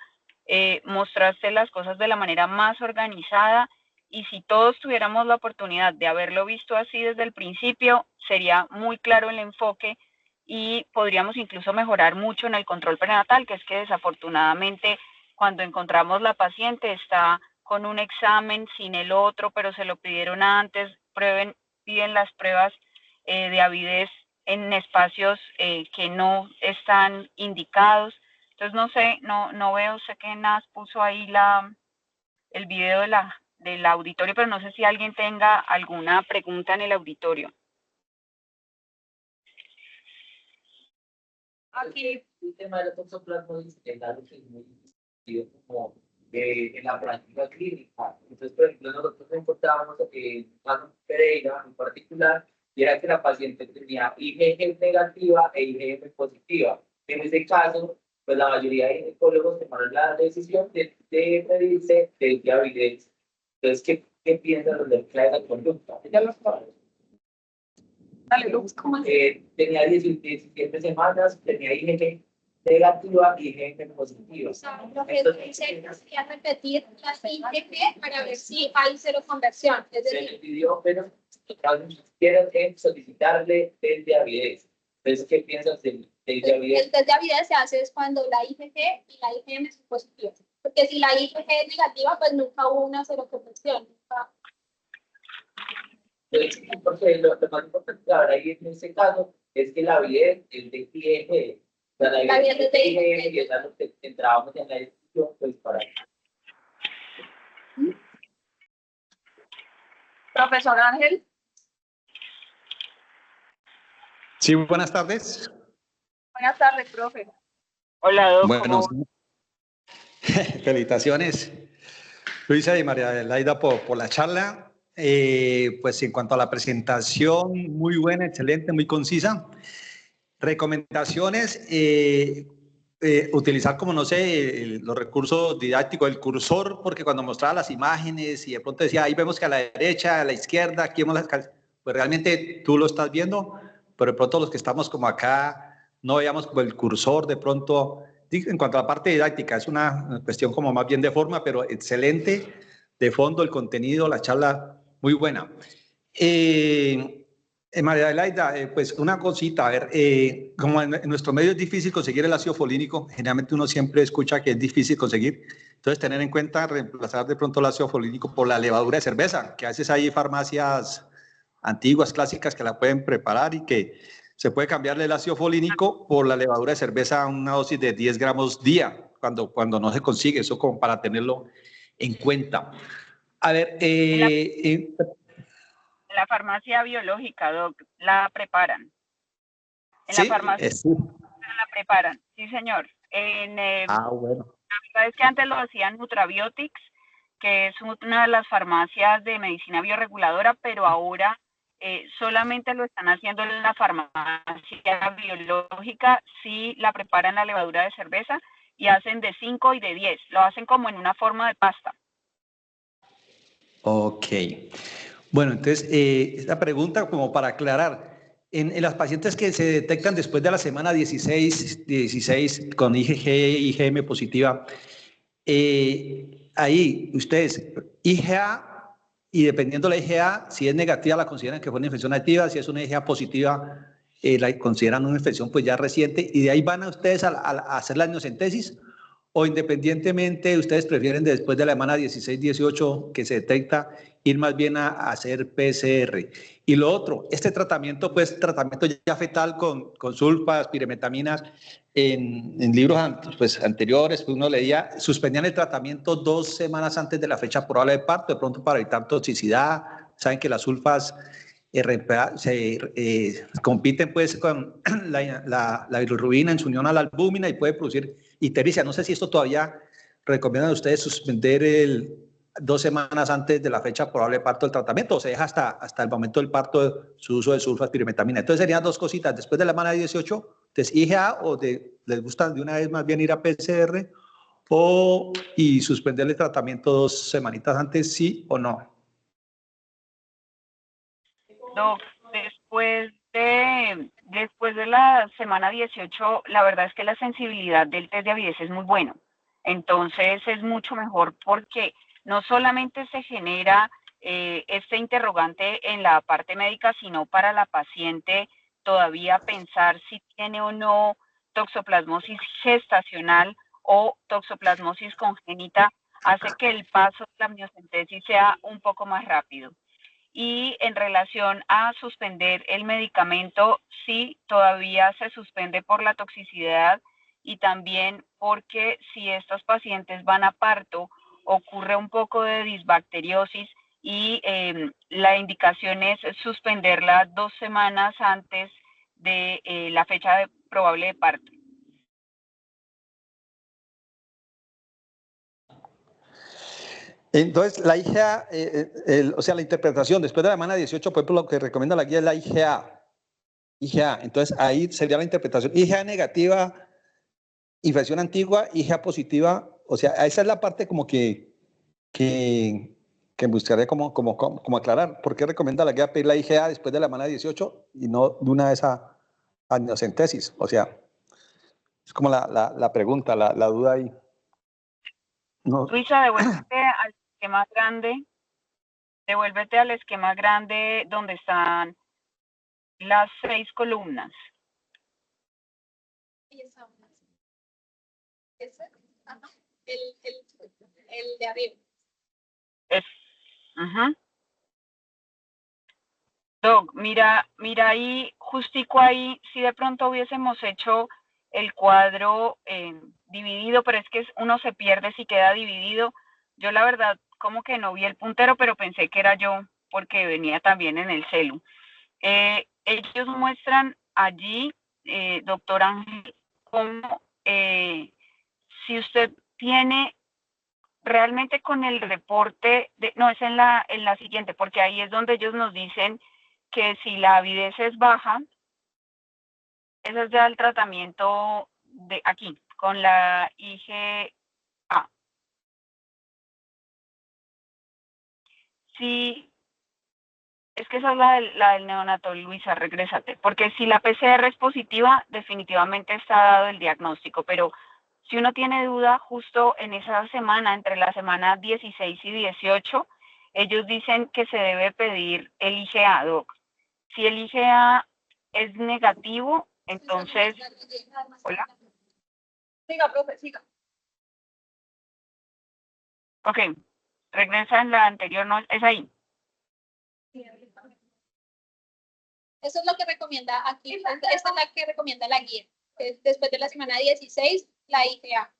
Speaker 2: mostraste las cosas de la manera más organizada, y si todos tuviéramos la oportunidad de haberlo visto así desde el principio, sería muy claro el enfoque y podríamos incluso mejorar mucho en el control prenatal, que es que desafortunadamente cuando encontramos la paciente está con un examen sin el otro, pero se lo pidieron antes, piden las pruebas de avidez en espacios que no están indicados. Entonces no sé, no veo, sé que Nas puso ahí el video del auditorio, pero no sé si alguien tenga alguna pregunta en el auditorio.
Speaker 3: Aquí el tema de la toxoplasmosis es algo que es muy discutido como en la práctica clínica. Entonces, por ejemplo, nosotros encontrábamos Manu Pereira en particular, y era que la paciente tenía IgG negativa e IgM positiva. En ese caso, pues la mayoría de ginecólogos tomaron la decisión de pedirse de viabilidad. Entonces, ¿qué piensan los de esa conducta? Ya lo saben. tenía 17 semanas, tenía IgG negativa y IgG positiva.
Speaker 1: O sea, lo que dice sería repetir la IgG para ver si hay seroconversión. Es
Speaker 3: Se
Speaker 1: decir,
Speaker 3: le pidió, pero quieren solicitarle test de avidez. Entonces, ¿qué piensas del test de avidez?
Speaker 1: el test de avidez se hace es cuando la IgG y la IgM son positivas. Porque si la IgG es negativa, pues nunca hubo una seroconversión.
Speaker 3: Porque lo más importante ahora ahí en este caso es que la avidez es de IgG. O sea, la avidez es de IgG y es a lo que entrábamos en la discusión, pues para.
Speaker 4: Profesor Ángel.
Speaker 5: Sí, buenas tardes.
Speaker 4: Buenas tardes, profe.
Speaker 2: Hola, Doc.
Speaker 5: Bueno, felicitaciones, Luisa y María Adelaida, por la charla. Pues en cuanto a la presentación, muy buena, excelente, muy concisa. Recomendaciones, utilizar como, no sé, los recursos didácticos, el cursor, porque cuando mostraba las imágenes y de pronto decía, ahí vemos que a la derecha, a la izquierda, aquí vemos las... Pues realmente tú lo estás viendo, pero de pronto los que estamos como acá no veíamos como el cursor de pronto. En cuanto a la parte didáctica, es una cuestión como más bien de forma, pero excelente. De fondo, el contenido, la charla, muy buena. María Adelaida, pues una cosita, a ver, como en nuestro medio es difícil conseguir el ácido folínico, generalmente uno siempre escucha que es difícil conseguir, entonces tener en cuenta reemplazar de pronto el ácido folínico por la levadura de cerveza, que a veces hay farmacias antiguas, clásicas, que la pueden preparar y que se puede cambiarle el ácido folínico por la levadura de cerveza a una dosis de 10 gramos día, cuando no se consigue, eso como para tenerlo en cuenta. A ver,
Speaker 2: la farmacia biológica, Doc, la preparan. En
Speaker 5: ¿sí?
Speaker 2: la farmacia
Speaker 5: Sí.
Speaker 2: la preparan, sí, señor.
Speaker 5: Bueno.
Speaker 2: La verdad es que antes lo hacían Nutrabiotics, que es una de las farmacias de medicina bioreguladora, pero ahora solamente lo están haciendo en la farmacia biológica, sí la preparan la levadura de cerveza y hacen de 5 y de 10, lo hacen como en una forma de pasta.
Speaker 5: Ok. Bueno, entonces, esta pregunta como para aclarar, en las pacientes que se detectan después de la semana 16 con IgG, IgM positiva, ahí ustedes, IgA, y dependiendo de la IgA, si es negativa la consideran que fue una infección activa, si es una IgA positiva, la consideran una infección pues ya reciente, y de ahí van a ustedes a hacer la amniocentesis, o independientemente ustedes prefieren después de la semana 16-18 que se detecta ir más bien a hacer PCR. Y lo otro, este tratamiento, pues tratamiento ya fetal con sulfas, piremetaminas, en libros pues, anteriores, pues uno leía, suspendían el tratamiento 2 semanas antes de la fecha probable de parto, de pronto para evitar toxicidad. Saben que las sulfas compiten pues con la bilirrubina en su unión a la albúmina y puede producir ictericia. No sé si esto todavía recomiendan ustedes suspender 2 semanas antes de la fecha probable de parto del tratamiento, o se deja hasta el momento del parto su uso de sulfas piremetamina. Entonces serían 2 cositas, después de la semana 18, ¿les IgA o les gusta de una vez más bien ir a PCR y suspender el tratamiento 2 semanitas antes, sí o no?
Speaker 2: No, después de la semana 18, la verdad es que la sensibilidad del test de avidez es muy bueno. Entonces es mucho mejor porque no solamente se genera este interrogante en la parte médica, sino para la paciente todavía pensar si tiene o no toxoplasmosis gestacional o toxoplasmosis congénita, hace que el paso de la amniocentesis sea un poco más rápido. Y en relación a suspender el medicamento, sí, todavía se suspende por la toxicidad y también porque si estos pacientes van a parto, ocurre un poco de disbacteriosis y la indicación es suspenderla 2 semanas antes de la fecha probable de parto.
Speaker 5: Entonces, la IgA, o sea, la interpretación después de la semana 18, por ejemplo, lo que recomienda la guía es la IgA. IgA, entonces ahí sería la interpretación. IgA negativa, infección antigua, IgA positiva, o sea, esa es la parte como que que me gustaría como aclarar. ¿Por qué recomienda la guía pedir la IGA después de la semana 18 y no de una vez a amniocentesis? O sea, es como la pregunta, la duda ahí. No.
Speaker 2: Luisa, devuélvete al esquema grande donde están las 6 columnas.
Speaker 1: Ahí está. ¿Ese? Ajá. El de arriba.
Speaker 2: Ajá. Doc, mira ahí, justico ahí, si de pronto hubiésemos hecho el cuadro dividido, pero es que uno se pierde si queda dividido. Yo la verdad como que no vi el puntero, pero pensé que era yo porque venía también en el celu. Ellos muestran allí, doctor Ángel, cómo si usted tiene realmente con el reporte, no es en la siguiente, porque ahí es donde ellos nos dicen que si la avidez es baja, ese es ya el tratamiento de aquí, con la IgA. Sí, es que esa es la del neonato, Luisa, regrésate, porque si la PCR es positiva, definitivamente está dado el diagnóstico, pero si uno tiene duda, justo en esa semana, entre la semana 16 y 18, ellos dicen que se debe pedir el IgA, doc. Si el IgA es negativo, entonces... Hola.
Speaker 4: Siga, profe, siga.
Speaker 2: Ok, regresa en la anterior, no, es ahí.
Speaker 1: Eso es lo que recomienda aquí. Esta es la que recomienda la guía. Después de la semana 16, la IgA.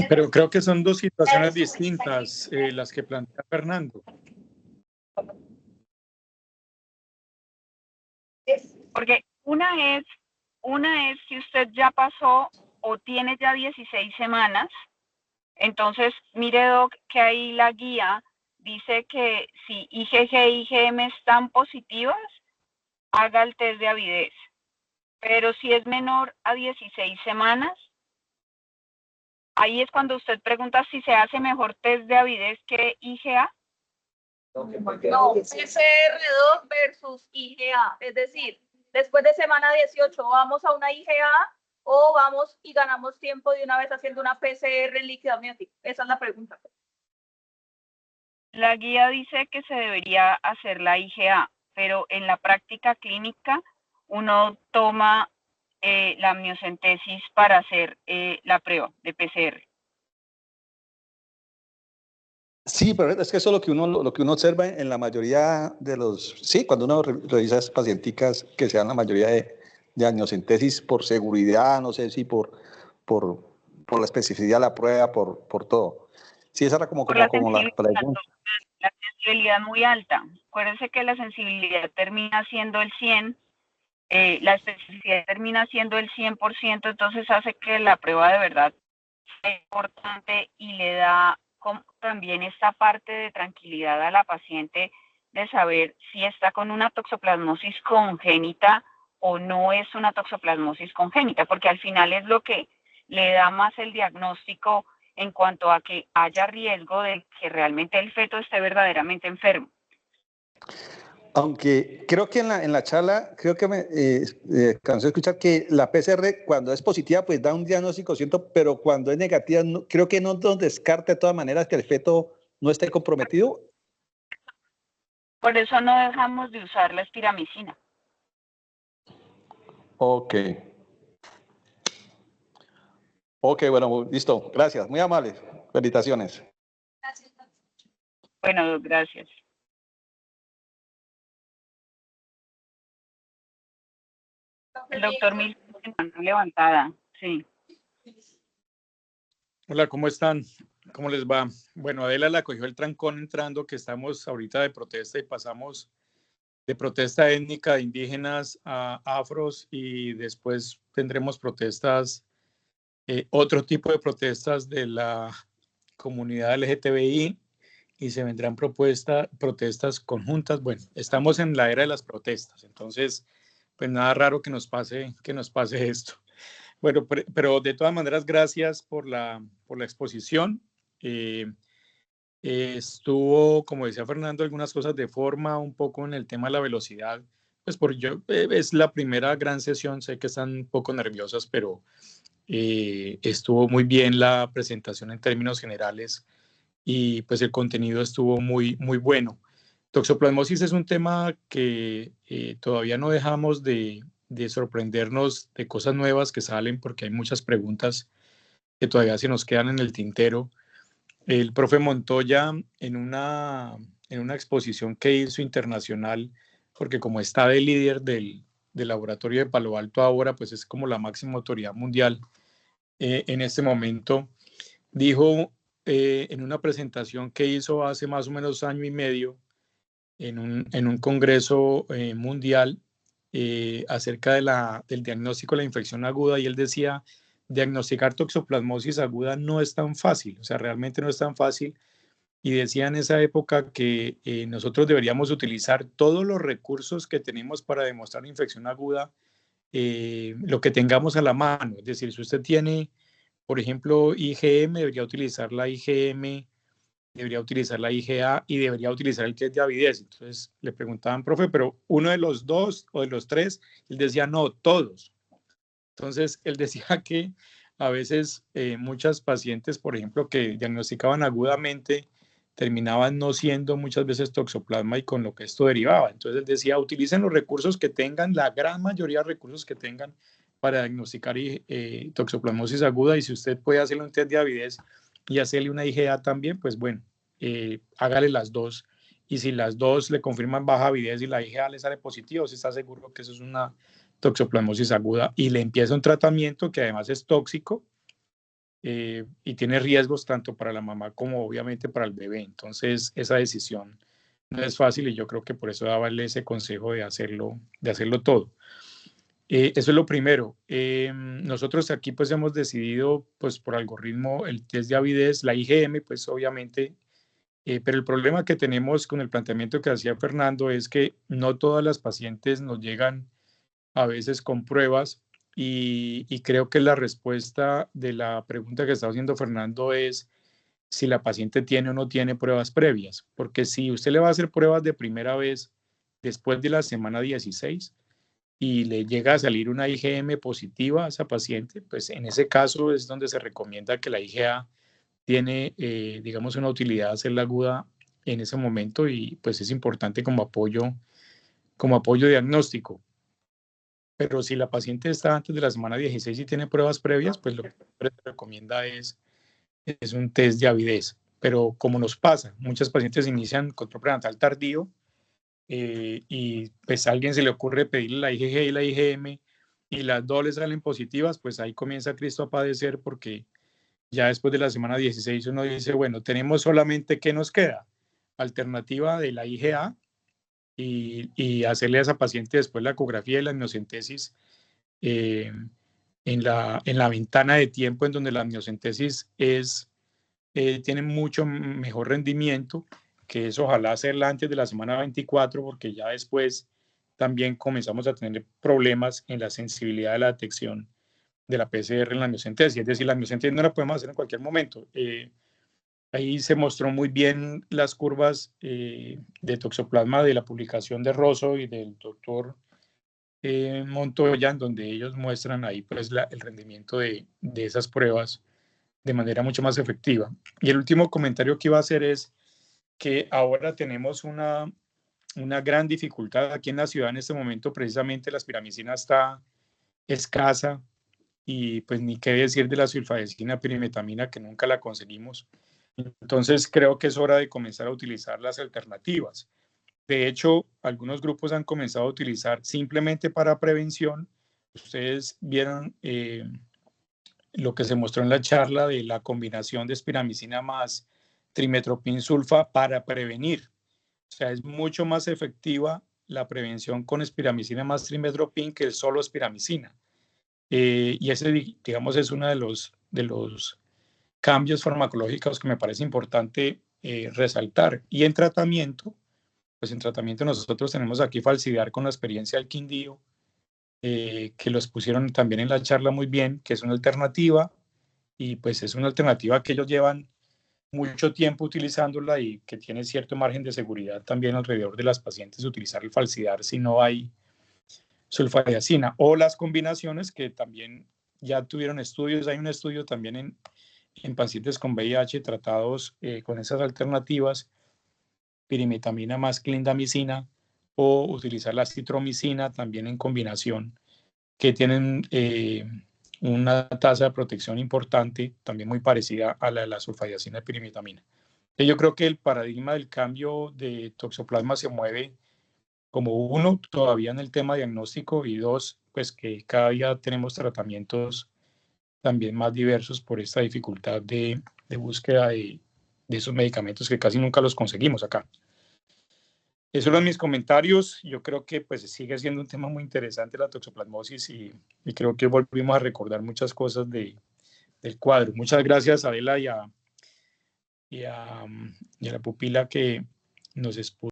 Speaker 6: Pero creo que son dos situaciones distintas las que plantea Fernando.
Speaker 2: Porque una es si usted ya pasó o tiene ya 16 semanas, entonces mire, doc, que ahí la guía dice que si IgG e IgM están positivas, haga el test de avidez. Pero si es menor a 16 semanas, ahí es cuando usted pregunta si se hace mejor test de avidez que IgA.
Speaker 4: No, PCR2 versus IgA. Es decir, después de semana 18 vamos a una IgA o vamos y ganamos tiempo de una vez haciendo una PCR en líquido amniótico. Esa es la pregunta.
Speaker 2: La guía dice que se debería hacer la IgA, pero en la práctica clínica uno toma la amniocentesis para hacer la prueba de PCR.
Speaker 5: Sí, pero es que eso es lo que uno observa en la mayoría de los, sí, cuando uno revisa esas pacienticas que se dan la mayoría de amniocentesis por seguridad, no sé si por la especificidad de la prueba, por todo. Sí, esa era como la pregunta.
Speaker 2: La sensibilidad muy alta. Acuérdense que la sensibilidad termina siendo el 100, la especificidad termina siendo el 100%, entonces hace que la prueba de verdad sea importante y le da también esta parte de tranquilidad a la paciente de saber si está con una toxoplasmosis congénita o no es una toxoplasmosis congénita, porque al final es lo que le da más el diagnóstico en cuanto a que haya riesgo de que realmente el feto esté verdaderamente enfermo.
Speaker 5: Aunque creo que en la charla, creo que me cansé de escuchar que la PCR cuando es positiva pues da un diagnóstico, ¿cierto? Pero cuando es negativa creo que no nos descarta de todas maneras que el feto no esté comprometido.
Speaker 2: Por eso no dejamos de usar la espiramicina.
Speaker 5: Ok. Ok, bueno, listo. Gracias. Muy amable. Felicitaciones.
Speaker 1: Gracias.
Speaker 2: Bueno, gracias. El doctor Milton, mano levantada, sí.
Speaker 6: Hola, ¿cómo están? ¿Cómo les va? Bueno, Adela la cogió el trancón entrando, que estamos ahorita de protesta y pasamos de protesta étnica de indígenas a afros y después tendremos protestas, otro tipo de protestas de la comunidad LGTBI y se vendrán protestas conjuntas. Bueno, estamos en la era de las protestas, entonces, pues nada raro que nos pase esto. Bueno, pero de todas maneras, gracias por la exposición. Estuvo, como decía Fernando, algunas cosas de forma, un poco en el tema de la velocidad. Pues es la primera gran sesión, sé que están un poco nerviosas, pero estuvo muy bien la presentación en términos generales y pues el contenido estuvo muy, muy bueno. Toxoplasmosis es un tema que todavía no dejamos de sorprendernos de cosas nuevas que salen porque hay muchas preguntas que todavía se nos quedan en el tintero. El profe Montoya en una exposición que hizo internacional, porque como está de líder del laboratorio de Palo Alto ahora, pues es como la máxima autoridad mundial en este momento, dijo en una presentación que hizo hace más o menos año y medio en un congreso mundial acerca del diagnóstico de la infección aguda, y él decía, diagnosticar toxoplasmosis aguda no es tan fácil, o sea, realmente no es tan fácil, y decía en esa época que nosotros deberíamos utilizar todos los recursos que tenemos para demostrar infección aguda, lo que tengamos a la mano, es decir, si usted tiene, por ejemplo, IgM, debería utilizar la IgM, debería utilizar la IgA y debería utilizar el test de avidez. Entonces le preguntaban, profe, pero uno de los dos o de los tres, él decía, no, todos. Entonces él decía que a veces muchas pacientes, por ejemplo, que diagnosticaban agudamente, terminaban no siendo muchas veces toxoplasma y con lo que esto derivaba. Entonces él decía, utilicen los recursos que tengan, la gran mayoría de recursos que tengan para diagnosticar toxoplasmosis aguda, y si usted puede hacerle un test de avidez y hacerle una IgA también, pues bueno, hágale las dos, y si las dos le confirman baja avidez y la IgA le sale positivo, se está seguro que eso es una toxoplasmosis aguda, y le empieza un tratamiento que además es tóxico y tiene riesgos tanto para la mamá como obviamente para el bebé. Entonces esa decisión no es fácil, y yo creo que por eso daba ese consejo de hacerlo todo. Eso es lo primero. Nosotros aquí pues hemos decidido pues por algoritmo el test de avidez, la IgM pues obviamente, pero el problema que tenemos con el planteamiento que hacía Fernando es que no todas las pacientes nos llegan a veces con pruebas, y creo que la respuesta de la pregunta que está haciendo Fernando es si la paciente tiene o no tiene pruebas previas, porque si usted le va a hacer pruebas de primera vez después de la semana 16 y le llega a salir una IgM positiva a esa paciente, pues en ese caso es donde se recomienda que la IgA tiene, digamos, una utilidad hacerla aguda en ese momento, y pues es importante como apoyo diagnóstico. Pero si la paciente está antes de la semana 16 y tiene pruebas previas, pues lo que se recomienda es un test de avidez. Pero como nos pasa, muchas pacientes inician control prenatal tardío y pues a alguien se le ocurre pedirle la IgG y la IgM y las dos le salen positivas, pues ahí comienza Cristo a padecer, porque ya después de la semana 16 uno dice, bueno, tenemos solamente, ¿qué nos queda? Alternativa de la IgA, y hacerle a esa paciente después la ecografía y la amniocentesis en la ventana de tiempo en donde la amniocentesis tiene mucho mejor rendimiento, que es ojalá hacerla antes de la semana 24, porque ya después también comenzamos a tener problemas en la sensibilidad de la detección de la PCR en la amniocentesis, es decir, la amniocentesis no la podemos hacer en cualquier momento. Ahí se mostró muy bien las curvas de toxoplasma de la publicación de Rosso y del doctor Montoya, en donde ellos muestran ahí pues el rendimiento de esas pruebas de manera mucho más efectiva. Y el último comentario que iba a hacer es que ahora tenemos una gran dificultad aquí en la ciudad en este momento. Precisamente la espiramicina está escasa, y pues ni qué decir de la sulfadecina pirimetamina, que nunca la conseguimos. Entonces creo que es hora de comenzar a utilizar las alternativas. De hecho, algunos grupos han comenzado a utilizar simplemente para prevención. Ustedes vieron lo que se mostró en la charla de la combinación de espiramicina más trimetropin sulfa para prevenir. O sea, es mucho más efectiva la prevención con espiramicina más trimetropin que solo espiramicina. Y ese, digamos, es uno de los cambios farmacológicos que me parece importante resaltar. Y en tratamiento, pues en tratamiento nosotros tenemos aquí Falcidear con la experiencia del Quindío, que los pusieron también en la charla muy bien, que es una alternativa, y pues es una alternativa que ellos llevan mucho tiempo utilizándola y que tiene cierto margen de seguridad también alrededor de las pacientes utilizar el Falcidear si no hay sulfadiacina, o las combinaciones que también ya tuvieron estudios. Hay un estudio también en pacientes con VIH tratados con esas alternativas, pirimetamina más clindamicina, o utilizar la citromicina también en combinación, que tienen una tasa de protección importante, también muy parecida a la de la sulfadiacina y pirimetamina. Yo creo que el paradigma del cambio de toxoplasma se mueve como uno, todavía en el tema diagnóstico, y dos, pues que cada día tenemos tratamientos también más diversos por esta dificultad de búsqueda de esos medicamentos que casi nunca los conseguimos acá. Esos son mis comentarios. Yo creo que pues sigue siendo un tema muy interesante la toxoplasmosis, y creo que volvimos a recordar muchas cosas del cuadro. Muchas gracias, Adela, y a la pupila que nos expuso.